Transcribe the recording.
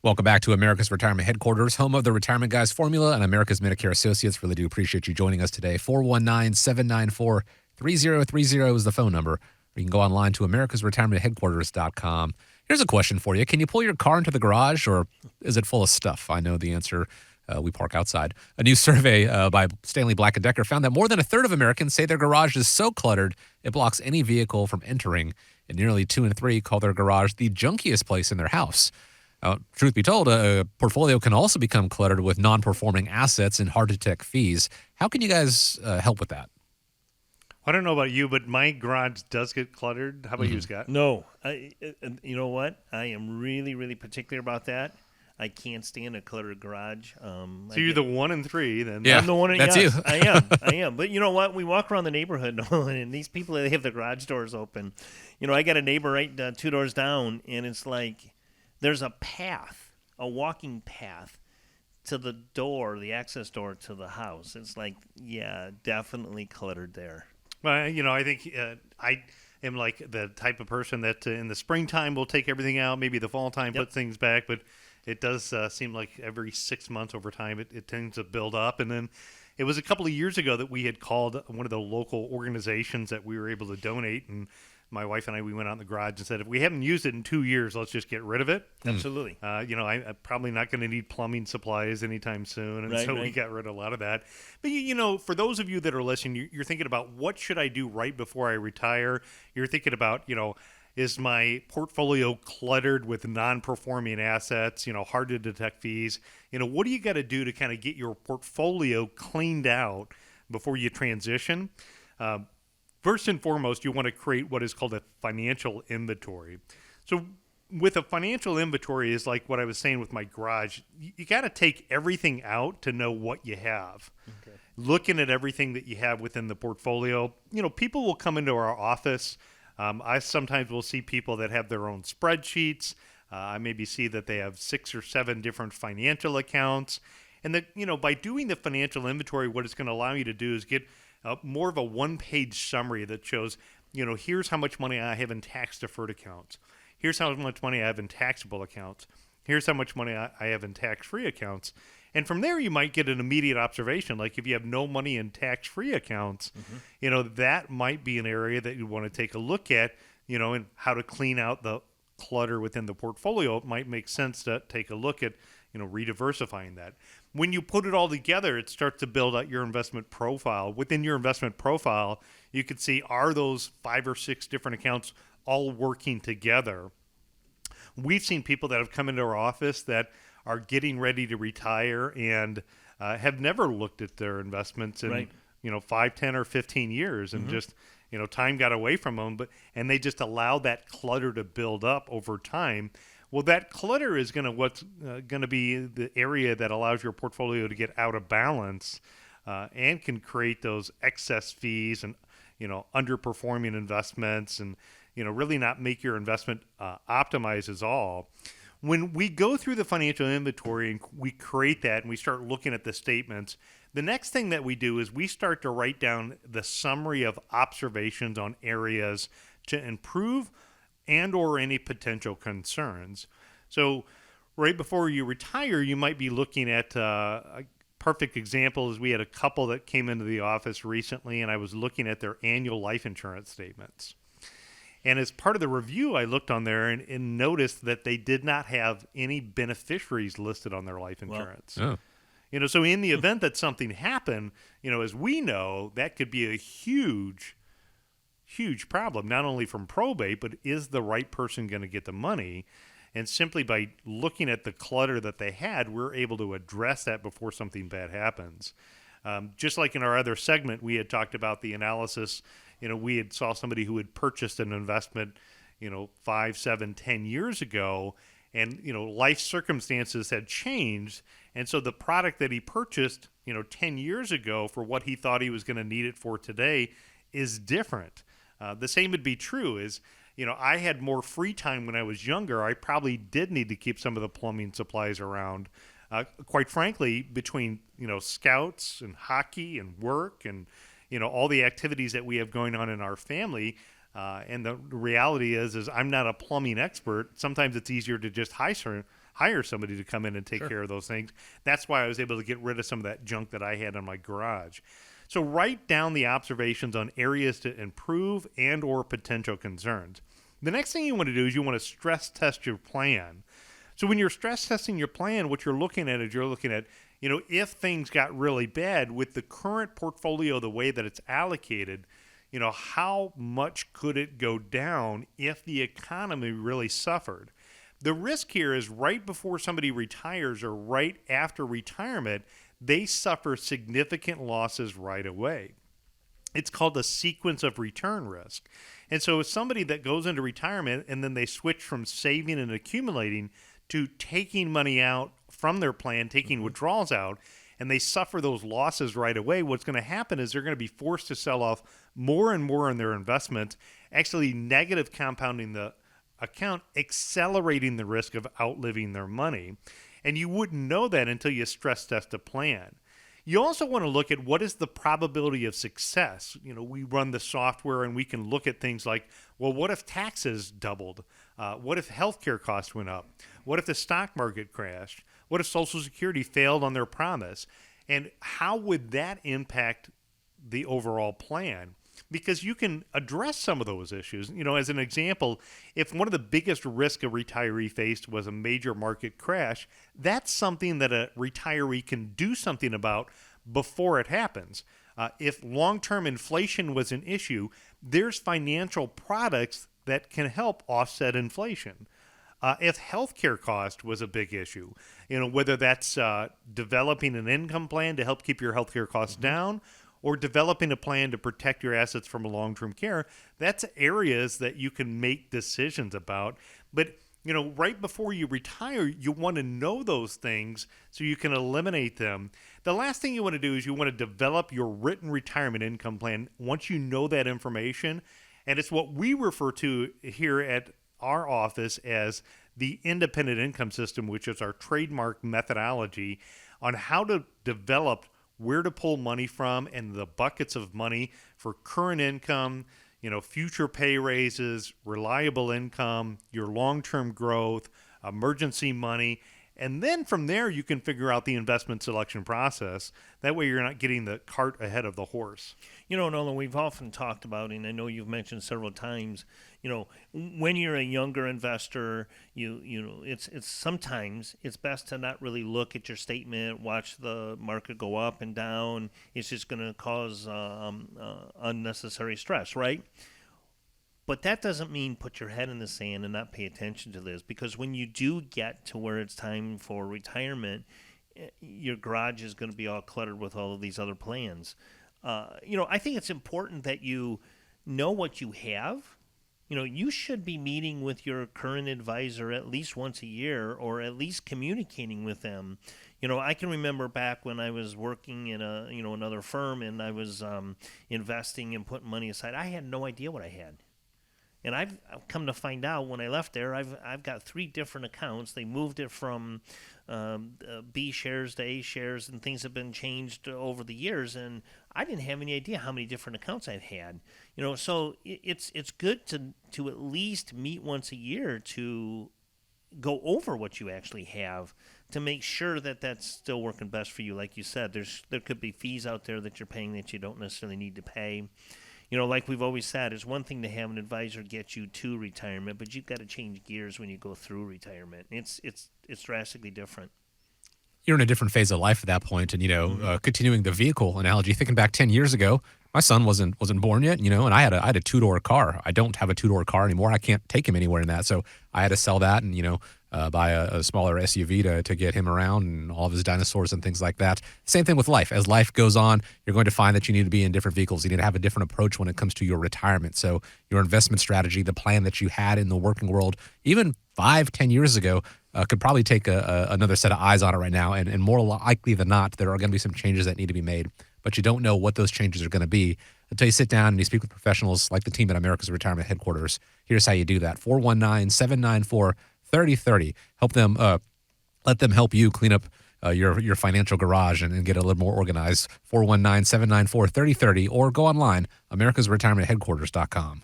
Welcome back to America's Retirement Headquarters, home of the Retirement Guys formula and America's Medicare Associates. Really do appreciate you joining us today. 419-794-3030 is the phone number. Or you can go online to americasretirementheadquarters.com. Here's a question for you. Can you pull your car into the garage, or is it full of stuff? I know the answer. We park outside. A new survey by Stanley Black & Decker found that more than a third of Americans say their garage is so cluttered it blocks any vehicle from entering, and nearly 2 in 3 call their garage the junkiest place in their house. Truth be told, a portfolio can also become cluttered with non-performing assets and hard-to-detect fees. How can you guys help with that? I don't know about you, but my garage does get cluttered. How about you, Scott? No. You know what? I am really, really particular about that. I can't stand a cluttered garage. So you're the 1 in 3 then. Yeah, I'm the one. that's yes, you. I am. But you know what? We walk around the neighborhood, and these people, they have their garage doors open. You know, I got a neighbor right 2 doors down, and it's like there's a path, a walking path to the door, the access door to the house. It's like, yeah, definitely cluttered there. Well, I think I am like the type of person that in the springtime will take everything out, maybe the fall time put things back, but it does seem like every 6 months over time it tends to build up. And then it was a couple of years ago that we had called one of the local organizations that we were able to donate, and my wife and we went out in the garage and said, if we haven't used it in 2 years, let's just get rid of it. Absolutely. I'm probably not going to need plumbing supplies anytime soon, and we got rid of a lot of that. But, for those of you that are listening, you're thinking about what should I do right before I retire? You're thinking about, is my portfolio cluttered with non-performing assets, hard to detect fees? What do you got to do to kind of get your portfolio cleaned out before you transition? First and foremost, you want to create what is called a financial inventory. So with a financial inventory is like what I was saying with my garage. You got to take everything out to know what you have. Okay. Looking at everything that you have within the portfolio, people will come into our office. I sometimes will see people that have their own spreadsheets. I maybe see that they have 6 or 7 different financial accounts. And that, by doing the financial inventory, what it's going to allow you to do is get more of a one-page summary that shows, here's how much money I have in tax-deferred accounts. Here's how much money I have in taxable accounts. Here's how much money I have in tax-free accounts. And from there, you might get an immediate observation. Like if you have no money in tax-free accounts, that might be an area that you want to take a look at, and how to clean out the clutter within the portfolio. It might make sense to take a look at, rediversifying that. When you put it all together, it starts to build out your investment profile. Within your investment profile, you can see, are those 5 or 6 different accounts all working together? We've seen people that have come into our office that are getting ready to retire and have never looked at their investments in 5, 10, or 15 years, and just time got away from them, and they just allow that clutter to build up over time. Well, that clutter is going to be the area that allows your portfolio to get out of balance and can create those excess fees and underperforming investments, and really not make your investment optimize as all. When we go through the financial inventory and we create that and we start looking at the statements, the next thing that we do is we start to write down the summary of observations on areas to improve and or any potential concerns. So right before you retire, you might be looking at a perfect example is we had a couple that came into the office recently, and I was looking at their annual life insurance statements. And as part of the review, I looked on there and noticed that they did not have any beneficiaries listed on their life insurance. Well, So in the event that something happened, as we know, that could be a huge problem, not only from probate, but is the right person going to get the money? And simply by looking at the clutter that they had, we're able to address that before something bad happens. Just like in our other segment, we had talked about the analysis. We had saw somebody who had purchased an investment, 5, 7, 10 years ago, and, life circumstances had changed. And so the product that he purchased, 10 years ago for what he thought he was going to need it for today is different. The same would be true is, I had more free time when I was younger. I probably did need to keep some of the plumbing supplies around. Quite frankly, between, scouts and hockey and work and, all the activities that we have going on in our family, and the reality is I'm not a plumbing expert. Sometimes it's easier to just hire somebody to come in and take care of those things. That's why I was able to get rid of some of that junk that I had in my garage. So write down the observations on areas to improve and or potential concerns. The next thing you want to do is you want to stress test your plan. So when you're stress testing your plan, what you're looking at is if things got really bad with the current portfolio, the way that it's allocated, how much could it go down if the economy really suffered? The risk here is right before somebody retires or right after retirement, they suffer significant losses right away. It's called a sequence of return risk. And so if somebody that goes into retirement and then they switch from saving and accumulating to taking money out from their plan, taking withdrawals out, and they suffer those losses right away, what's going to happen is they're going to be forced to sell off more and more in their investments, actually negative compounding the account, accelerating the risk of outliving their money. And you wouldn't know that until you stress test a plan. You also want to look at what is the probability of success. We run the software and we can look at things like, well, what if taxes doubled? What if healthcare costs went up? What if the stock market crashed? What if Social Security failed on their promise? And how would that impact the overall plan? Because you can address some of those issues. As an example, if one of the biggest risks a retiree faced was a major market crash, that's something that a retiree can do something about before it happens. If long-term inflation was an issue, there's financial products that can help offset inflation. If healthcare cost was a big issue, whether that's developing an income plan to help keep your healthcare costs down, or developing a plan to protect your assets from long-term care, that's areas that you can make decisions about. But, right before you retire, you want to know those things so you can eliminate them. The last thing you want to do is you want to develop your written retirement income plan once you know that information. And it's what we refer to here at our office as the independent income system, which is our trademark methodology on how to develop where to pull money from and the buckets of money for current income, future pay raises, reliable income, your long-term growth, emergency money. And then from there, you can figure out the investment selection process. That way you're not getting the cart ahead of the horse. Nolan, we've often talked about, and I know you've mentioned several times, when you're a younger investor, it's sometimes it's best to not really look at your statement, watch the market go up and down. It's just going to cause unnecessary stress, right? But that doesn't mean put your head in the sand and not pay attention to this, because when you do get to where it's time for retirement, your garage is going to be all cluttered with all of these other plans. I think it's important that you know what you have. You should be meeting with your current advisor at least once a year, or at least communicating with them. I can remember back when I was working in another firm and I was investing and putting money aside. I had no idea what I had. And I've come to find out when I left there, I've got 3 different accounts. They moved it from B shares to A shares, and things have been changed over the years. And I didn't have any idea how many different accounts I'd had. So it's good to at least meet once a year to go over what you actually have to make sure that that's still working best for you. Like you said, there could be fees out there that you're paying that you don't necessarily need to pay. Like we've always said, it's one thing to have an advisor get you to retirement, but you've got to change gears when you go through retirement. It's drastically different. You're in a different phase of life at that point, and continuing the vehicle analogy, thinking back 10 years ago, my son wasn't born yet, and I had a 2-door car. I don't have a 2-door car anymore. I can't take him anywhere in that, so I had to sell that and buy a smaller SUV to get him around and all of his dinosaurs and things like that. Same thing with life. As life goes on, you're going to find that you need to be in different vehicles. You need to have a different approach when it comes to your retirement. So your investment strategy, the plan that you had in the working world, even 5-10 years ago, could probably take another set of eyes on it right now. And more likely than not, there are going to be some changes that need to be made. But you don't know what those changes are going to be until you sit down and you speak with professionals like the team at America's Retirement Headquarters. Here's how you do that. 419-794-3030. Help them, let them help you clean up your financial garage and get a little more organized. 419-794-3030, or go online, americasretirementheadquarters.com.